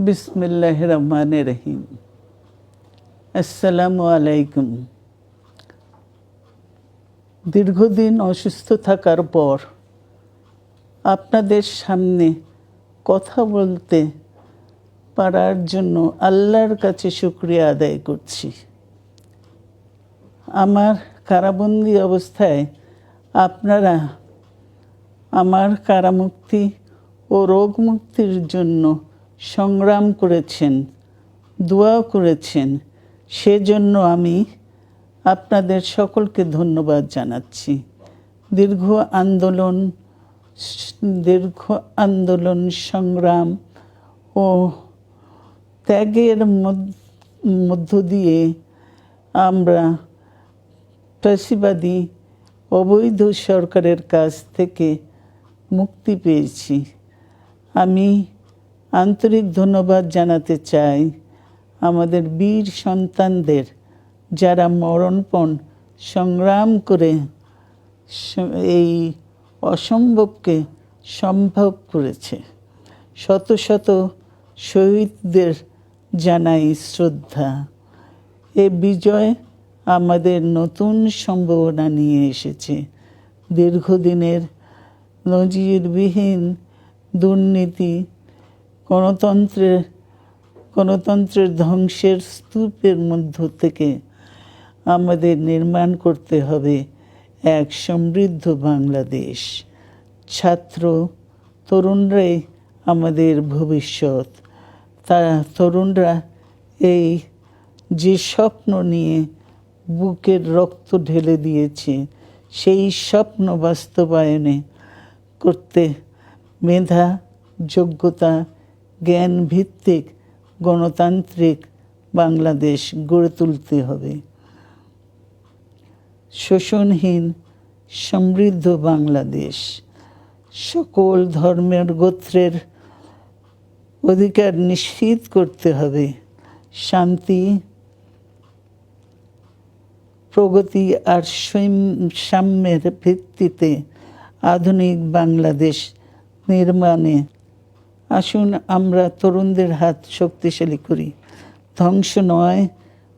বিসমিল্লাহির রহমানির রহিম। আসসালামু আলাইকুম। দীর্ঘদিন অসুস্থ থাকার পর আপনাদের সামনে কথা বলতে পারার জন্য আল্লাহর কাছে শুকরিয়া আদায় করছি। আমার কারাবন্দী অবস্থায় আপনারা আমার কারামুক্তি ও রোগ মুক্তির জন্য সংগ্রাম করেছেন, দোয়া করেছেন। সেজন্য আমি আপনাদের সকলকে ধন্যবাদ জানাচ্ছি। দীর্ঘ আন্দোলন সংগ্রাম ও ত্যাগের মধ্য দিয়ে আমরা ফ্যাসিবাদী অবৈধ সরকারের কাছ থেকে মুক্তি পেয়েছি। আমি আন্তরিক ধন্যবাদ জানাতে চাই আমাদের বীর সন্তানদের, যারা মরণপণ সংগ্রাম করে এই অসম্ভবকে সম্ভব করেছে। শত শত শহীদদের জানাই শ্রদ্ধা। এ বিজয় আমাদের নতুন সম্ভাবনা নিয়ে এসেছে। দীর্ঘদিনের নজিরবিহীন দুর্নীতি, গণতন্ত্রের ধ্বংসের স্তূপের মধ্য থেকে আমাদের নির্মাণ করতে হবে এক সমৃদ্ধ বাংলাদেশ। ছাত্র তরুণরাই আমাদের ভবিষ্যৎ। তরুণরা এই যে স্বপ্ন নিয়ে বুকের রক্ত ঢেলে দিয়েছে, সেই স্বপ্ন বাস্তবায়নে করতে মেধা, যোগ্যতা, জ্ঞান ভিত্তিক গণতান্ত্রিক বাংলাদেশ গড়ে তুলতে হবে। শোষণহীন সমৃদ্ধ বাংলাদেশ। সকল ধর্মের গোত্রের অধিকার নিশ্চিত করতে হবে। শান্তি, প্রগতি আর সাম্যের ভিত্তিতে আধুনিক বাংলাদেশ নির্মাণে আসুন আমরা তরুণদের হাত শক্তিশালী করি। ধ্বংস নয়,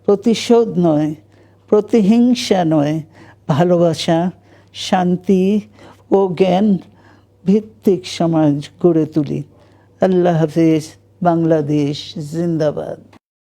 প্রতিশোধ নয়, প্রতিহিংসা নয়, ভালোবাসা, শান্তি ও জ্ঞান ভিত্তিক সমাজ গড়ে তুলি। আল্লাহ হাফেজ। বাংলাদেশ জিন্দাবাদ।